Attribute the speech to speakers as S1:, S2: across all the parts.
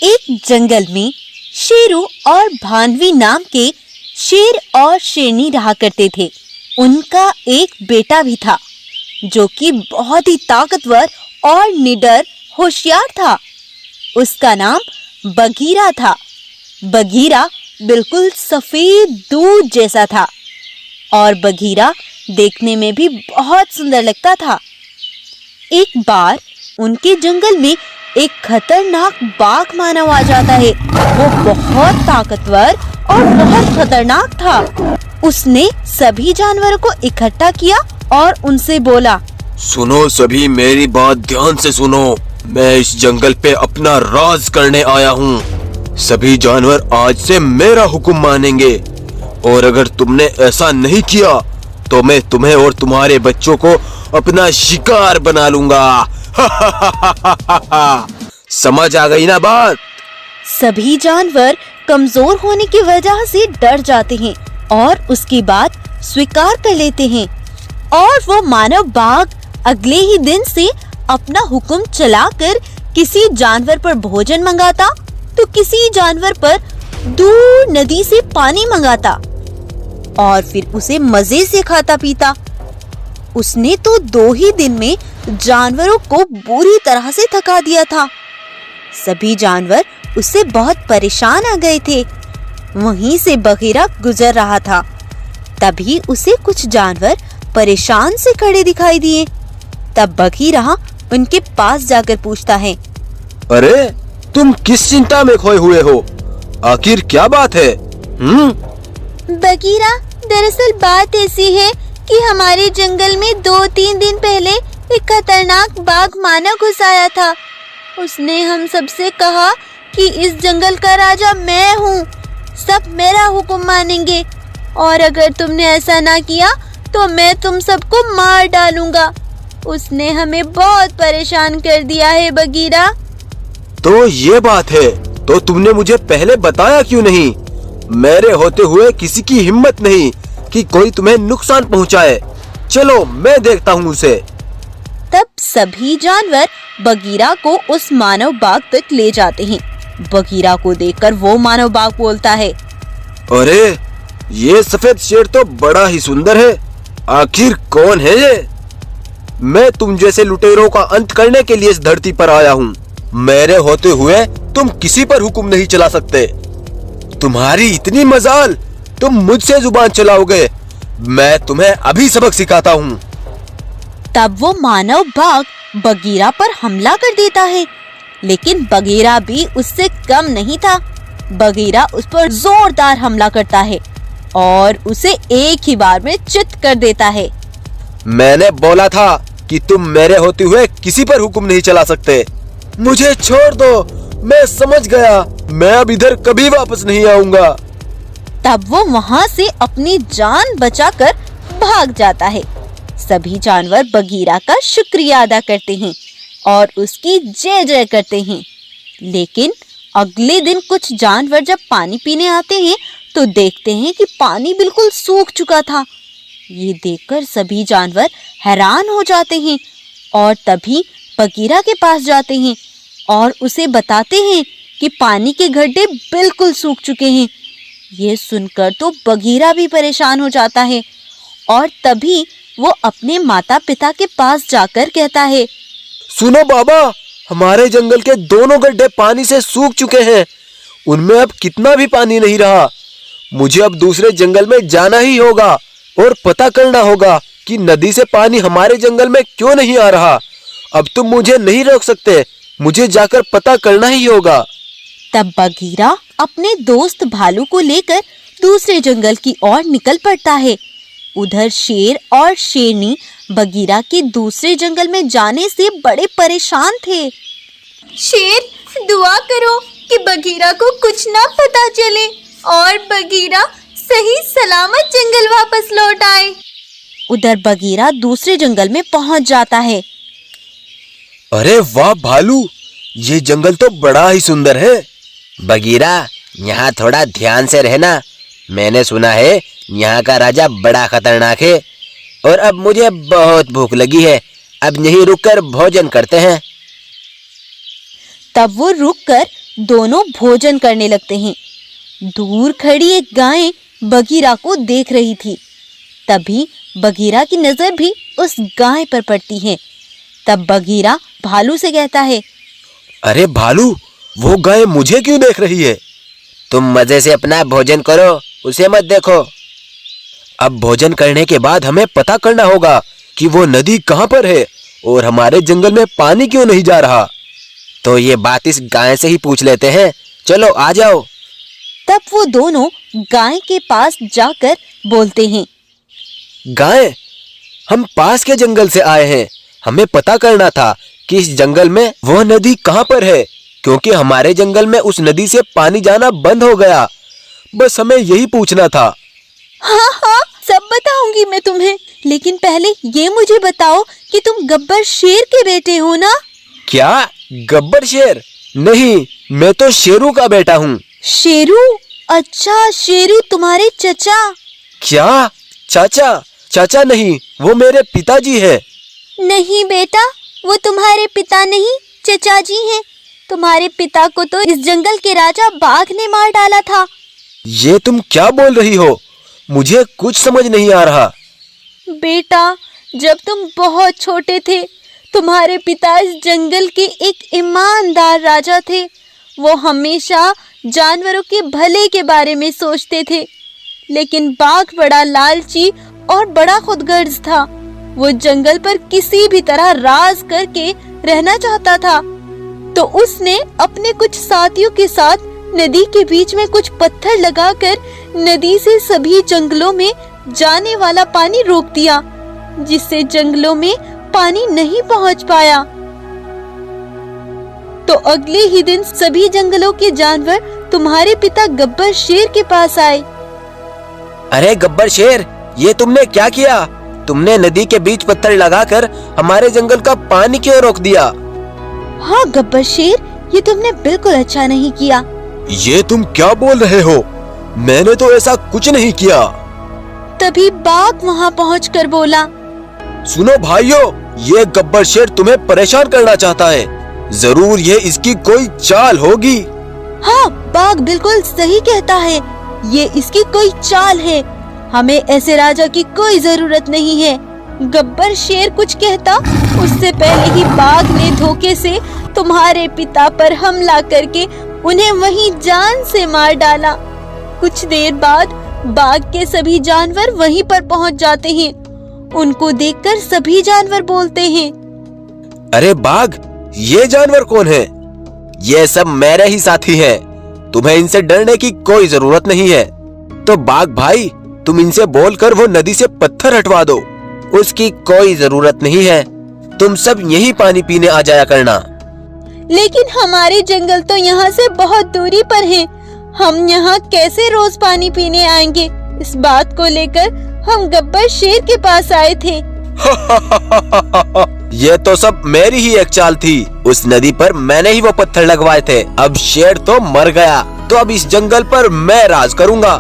S1: एक जंगल में शेरू और भानवी नाम के शेर और शेरनी रहा करते थे। उनका एक बेटा भी था जो कि बहुत ही ताकतवर और निडर होशियार था। उसका नाम बगीरा था। बगीरा बिल्कुल सफेद दूध जैसा था और बगीरा देखने में भी बहुत सुंदर लगता था। एक बार उनके जंगल में एक खतरनाक बाघ मानव आ जाता है। वो बहुत ताकतवर और बहुत खतरनाक था। उसने सभी जानवरों को इकट्ठा किया और उनसे बोला,
S2: सुनो सभी, मेरी बात ध्यान से सुनो। मैं इस जंगल पे अपना राज करने आया हूँ। सभी जानवर आज से मेरा हुक्म मानेंगे और अगर तुमने ऐसा नहीं किया तो मैं तुम्हें और तुम्हारे बच्चों को अपना शिकार बना लूंगा। समझ आ गई ना बात?
S1: सभी जानवर कमजोर होने की वजह से डर जाते हैं और उसकी बात स्वीकार कर लेते हैं और वो मानव बाघ अगले ही दिन से अपना हुक्म चलाकर किसी जानवर पर भोजन मंगाता तो किसी जानवर पर दूर नदी से पानी मंगाता और फिर उसे मजे से खाता पीता। उसने तो 2 ही दिन में जानवरों को बुरी तरह से थका दिया था। सभी जानवर उससे बहुत परेशान आ गए थे। वहीं से बगीरा गुजर रहा था। तभी उसे कुछ जानवर परेशान से खड़े दिखाई दिए। तब बगीरा उनके पास जाकर पूछता है,
S2: अरे तुम किस चिंता में खोए हुए हो? आखिर क्या बात है?
S1: बगीरा, दरअसल बात ऐसी है कि हमारे जंगल में 2-3 दिन पहले एक खतरनाक बाघ मानव घुस आया था। उसने हम सबसे कहा कि इस जंगल का राजा मैं हूँ, सब मेरा हुक्म मानेंगे और अगर तुमने ऐसा ना किया तो मैं तुम सबको मार डालूंगा। उसने हमें बहुत परेशान कर दिया है बगीरा।
S2: तो ये बात है, तो तुमने मुझे पहले बताया क्यों नहीं? मेरे होते हुए किसी की हिम्मत नहीं कि कोई तुम्हें नुकसान पहुंचाए। चलो मैं देखता हूँ उसे।
S1: तब सभी जानवर बगीरा को उस मानव बाघ तक ले जाते हैं। बगीरा को देखकर वो मानव बाघ बोलता है,
S2: अरे ये सफेद शेर तो बड़ा ही सुंदर है। आखिर कौन है ये? मैं तुम जैसे लुटेरों का अंत करने के लिए इस धरती पर आया हूँ। मेरे होते हुए तुम किसी पर हुक्म नहीं चला सकते। तुम्हारी इतनी मजाल, तुम मुझसे जुबान चलाओगे। मैं तुम्हें अभी सबक सिखाता हूँ।
S1: तब वो मानव बाघ बगीरा पर हमला कर देता है, लेकिन बगीरा भी उससे कम नहीं था। बगीरा उस पर जोरदार हमला करता है और उसे एक ही बार में चित कर देता है।
S2: मैंने बोला था कि तुम मेरे होते हुए किसी पर हुक्म नहीं चला सकते। मुझे छोड़ दो, मैं समझ गया। मैं अब इधर कभी वापस नहीं आऊंगा।
S1: तब वो वहाँ से अपनी जान बचाकर भाग जाता है। सभी जानवर बगीरा का शुक्रिया अदा करते हैं और उसकी जय जय करते हैं। लेकिन अगले दिन कुछ जानवर जब पानी पीने आते हैं तो देखते हैं कि पानी बिल्कुल सूख चुका था। ये देखकर सभी जानवर हैरान हो जाते हैं और तभी बगीरा के पास जाते हैं और उसे बताते हैं कि पानी के गड्ढे बिल्कुल सूख चुके हैं। ये सुनकर तो बगीरा भी परेशान हो जाता है और तभी वो अपने माता पिता के पास जाकर कहता है,
S2: सुनो बाबा, हमारे जंगल के दोनों गड्ढे पानी से सूख चुके हैं। उनमें अब कितना भी पानी नहीं रहा। मुझे अब दूसरे जंगल में जाना ही होगा और पता करना होगा कि नदी से पानी हमारे जंगल में क्यों नहीं आ रहा। अब तुम मुझे नहीं रोक सकते, मुझे जाकर पता करना ही होगा।
S1: तब बगीरा अपने दोस्त भालू को लेकर दूसरे जंगल की ओर निकल पड़ता है। उधर शेर और शेरनी बगीरा के दूसरे जंगल में जाने से बड़े परेशान थे।
S3: शेर, दुआ करो कि बगीरा को कुछ ना पता चले और बगीरा सही सलामत जंगल वापस लौट आए।
S1: उधर बगीरा दूसरे जंगल में पहुंच जाता है।
S2: अरे वाह भालू, ये जंगल तो बड़ा ही सुंदर है।
S4: बगीरा, यहाँ थोड़ा ध्यान से रहना। मैंने सुना है यहाँ का राजा बड़ा खतरनाक है और अब मुझे बहुत भूख लगी है। अब यहीं रुककर भोजन करते हैं।
S1: तब वो रुककर दोनों भोजन करने लगते हैं। दूर खड़ी एक गाय बगीरा को देख रही थी। तभी बगीरा की नजर भी उस गाय पर पड़ती है। तब बगीरा भालू से कहता है,
S2: अरे भालू, वो गाय मुझे क्यों देख रही है?
S4: तुम मजे से अपना भोजन करो, उसे मत देखो।
S2: अब भोजन करने के बाद हमें पता करना होगा कि वो नदी कहाँ पर है और हमारे जंगल में पानी क्यों नहीं जा रहा।
S4: तो ये बात इस गाय से ही पूछ लेते हैं। चलो आ जाओ।
S1: तब वो दोनों गाय के पास जाकर बोलते हैं,
S2: गाय, हम पास के जंगल से आए हैं। हमें पता करना था कि इस जंगल में वो नदी कहाँ पर है, क्योंकि हमारे जंगल में उस नदी से पानी जाना बंद हो गया। बस हमें यही पूछना था।
S1: हाँ हाँ, सब बताऊंगी मैं तुम्हें, लेकिन पहले ये मुझे बताओ कि तुम गब्बर शेर के बेटे हो ना?
S2: क्या? गब्बर शेर? नहीं, मैं तो शेरू का बेटा हूँ।
S1: शेरू? अच्छा, शेरू तुम्हारे चचा?
S2: क्या? चाचा? चाचा नहीं, वो मेरे पिताजी है।
S1: नहीं बेटा, वो तुम्हारे पिता नहीं, चचा जी हैं। तुम्हारे पिता को तो इस जंगल के राजा बाघ ने मार डाला था।
S2: ये तुम क्या बोल रही हो? मुझे कुछ समझ नहीं आ रहा।
S1: बेटा, जब तुम बहुत छोटे थे, तुम्हारे पिता इस जंगल के एक ईमानदार राजा थे। वो हमेशा जानवरों के भले के बारे में सोचते थे, लेकिन बाघ बड़ा लालची और बड़ा खुदगर्ज था। वो जंगल पर किसी भी तरह राज करके रहना चाहता था, तो उसने अपने कुछ साथियों के साथ नदी के बीच में कुछ पत्थर लगाकर नदी से सभी जंगलों में जाने वाला पानी रोक दिया, जिससे जंगलों में पानी नहीं पहुंच पाया। तो अगले ही दिन सभी जंगलों के जानवर तुम्हारे पिता गब्बर शेर के पास आए।
S4: अरे गब्बर शेर, ये तुमने क्या किया? तुमने नदी के बीच पत्थर लगाकर हमारे जंगल का पानी क्यों रोक दिया?
S1: हाँ गब्बर शेर, ये तुमने बिल्कुल अच्छा नहीं किया।
S2: ये तुम क्या बोल रहे हो? मैंने तो ऐसा कुछ नहीं किया।
S1: तभी बाघ वहाँ पहुँचकर बोला,
S2: सुनो भाइयों, ये गब्बर शेर तुम्हें परेशान करना चाहता है। जरूर ये इसकी कोई चाल होगी।
S1: हाँ, बाघ बिल्कुल सही कहता है, ये इसकी कोई चाल है। हमें ऐसे राजा की कोई जरूरत नहीं है। गब्बर शेर कुछ कहता, उससे पहले ही बाघ ने धोखे से तुम्हारे पिता पर हमला करके उन्हें वहीं जान से मार डाला। कुछ देर बाद बाघ के सभी जानवर वहीं पर पहुंच जाते हैं। उनको देखकर सभी जानवर बोलते हैं,
S2: अरे बाघ, ये जानवर कौन है?
S4: ये सब मेरे ही साथी हैं। तुम्हें इनसे डरने की कोई जरूरत नहीं है।
S2: तो बाघ भाई, तुम इनसे बोलकर वो नदी से पत्थर हटवा दो।
S4: उसकी कोई जरूरत नहीं है। तुम सब यही पानी पीने आ जाया करना।
S1: लेकिन हमारे जंगल तो यहाँ से बहुत दूरी पर है। हम यहाँ कैसे रोज पानी पीने आएंगे? इस बात को लेकर हम गब्बर शेर के पास आए थे।
S2: ये तो सब मेरी ही एक चाल थी।
S4: उस नदी पर मैंने ही वो पत्थर लगवाए थे।
S2: अब शेर तो मर गया, तो अब इस जंगल पर मैं राज करूंगा।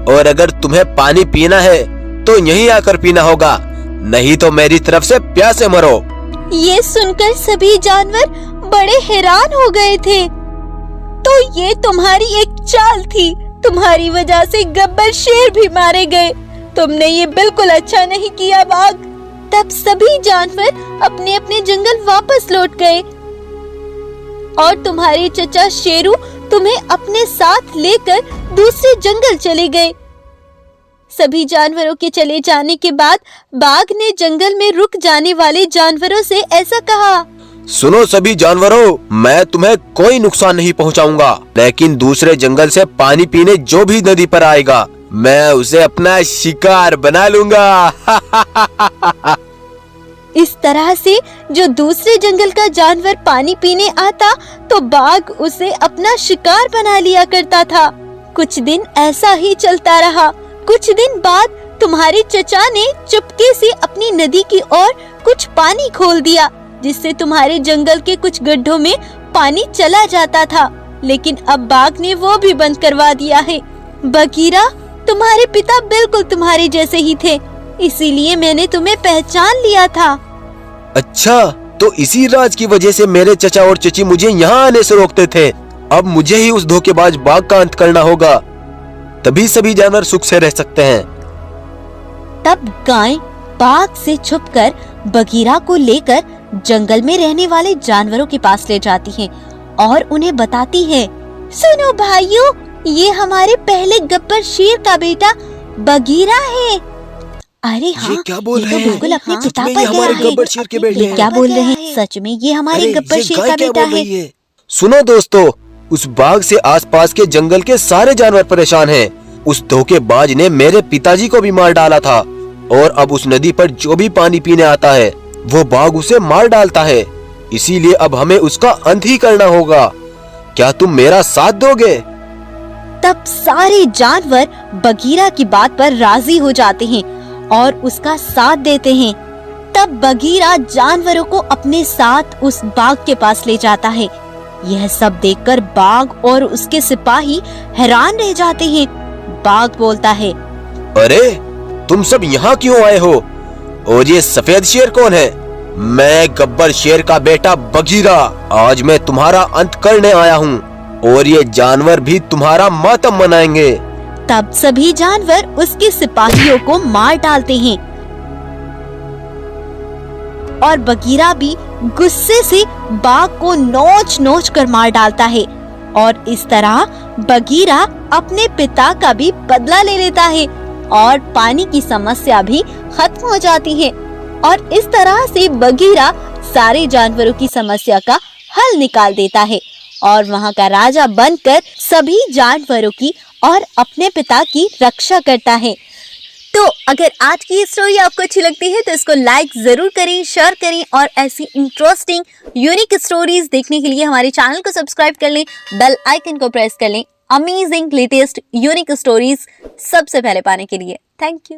S4: और अगर तुम्हें पानी पीना है तो यहीं आकर पीना होगा, नहीं तो मेरी तरफ से प्यासे मरो।
S1: ये सुनकर सभी जानवर बड़े हैरान हो गए थे। तो ये तुम्हारी एक चाल थी। तुम्हारी वजह से गब्बर शेर भी मारे गए। तुमने ये बिल्कुल अच्छा नहीं किया बाघ। तब सभी जानवर अपने अपने जंगल वापस लौट गए और तुम्हारे चचा शेरू तुम्हें अपने साथ लेकर दूसरे जंगल चले गए। सभी जानवरों के चले जाने के बाद बाघ ने जंगल में रुक जाने वाले जानवरों से ऐसा कहा,
S2: सुनो सभी जानवरों, मैं तुम्हें कोई नुकसान नहीं पहुंचाऊंगा, लेकिन दूसरे जंगल से पानी पीने जो भी नदी पर आएगा, मैं उसे अपना शिकार बना लूंगा।
S1: इस तरह से जो दूसरे जंगल का जानवर पानी पीने आता तो बाघ उसे अपना शिकार बना लिया करता था। कुछ दिन ऐसा ही चलता रहा। कुछ दिन बाद तुम्हारे चचा ने चुपके से अपनी नदी की ओर कुछ पानी खोल दिया, जिससे तुम्हारे जंगल के कुछ गड्ढों में पानी चला जाता था। लेकिन अब बाघ ने वो भी बंद करवा दिया है। बगीरा, तुम्हारे पिता बिल्कुल तुम्हारे जैसे ही थे, इसीलिए मैंने तुम्हें पहचान लिया था।
S2: अच्छा, तो इसी राज की वजह से मेरे चचा और चची मुझे यहाँ आने से रोकते थे। अब मुझे ही उस धोखेबाज बाघ का अंत करना होगा, तभी सभी जानवर सुख से रह सकते हैं।
S1: तब गाय बाघ से छुपकर बगीरा को लेकर जंगल में रहने वाले जानवरों के पास ले जाती है और उन्हें बताती है, सुनो भाइयों, ये हमारे पहले गब्बर शेर का बेटा बगीरा है। अरे हाँ,
S2: ये क्या बोल
S1: ये
S2: रहे
S1: तो
S2: हैं?
S1: बिल्कुल अपने
S2: सच
S1: पिता
S2: में
S1: पर
S2: ये हमारे
S1: गया है।
S2: गब्बर शेर के बेटे
S1: ये
S2: हैं।
S1: क्या बोल रहे हैं? सच में ये हमारे
S2: अरे,
S1: गब्बर
S2: ये
S1: शेर
S2: गाय
S1: का
S2: क्या
S1: बेटा
S2: बोल
S1: है।
S2: रही है? सुनो दोस्तों, उस बाघ से आसपास के जंगल के सारे जानवर परेशान हैं। उस धोखेबाज ने मेरे पिताजी को भी मार डाला था और अब उस नदी पर जो भी पानी पीने आता है वो बाघ उसे मार डालता है। इसीलिए अब हमें उसका अंत ही करना होगा। क्या तुम मेरा साथ दोगे?
S1: तब सारे जानवर बगीरा की बात पर राजी हो जाते हैं और उसका साथ देते हैं। तब बगीरा जानवरों को अपने साथ उस बाघ के पास ले जाता है। यह सब देखकर बाघ और उसके सिपाही हैरान रह जाते हैं। बाघ बोलता है,
S2: अरे तुम सब यहाँ क्यों आए हो? और ये सफेद शेर कौन है? मैं गब्बर शेर का बेटा बगीरा। आज मैं तुम्हारा अंत करने आया हूँ और ये जानवर भी तुम्हारा मातम मनाएंगे।
S1: तब सभी जानवर उसके सिपाहियों को मार डालते हैं और बगीरा भी गुस्से से बाघ को नोच नोच कर मार डालता है। और इस तरह बगीरा अपने पिता का भी बदला ले लेता है और पानी की समस्या भी खत्म हो जाती है। और इस तरह से बगीरा सारे जानवरों की समस्या का हल निकाल देता है और वहाँ का राजा बनकर सभी जानवरों की और अपने पिता की रक्षा करता है। तो अगर आज की स्टोरी आपको अच्छी लगती है तो इसको लाइक जरूर करें, शेयर करें और ऐसी इंटरेस्टिंग यूनिक स्टोरीज देखने के लिए हमारे चैनल को सब्सक्राइब कर लें, बेल आइकन को प्रेस कर लें अमेजिंग लेटेस्ट यूनिक स्टोरीज सबसे पहले पाने के लिए। Thank you.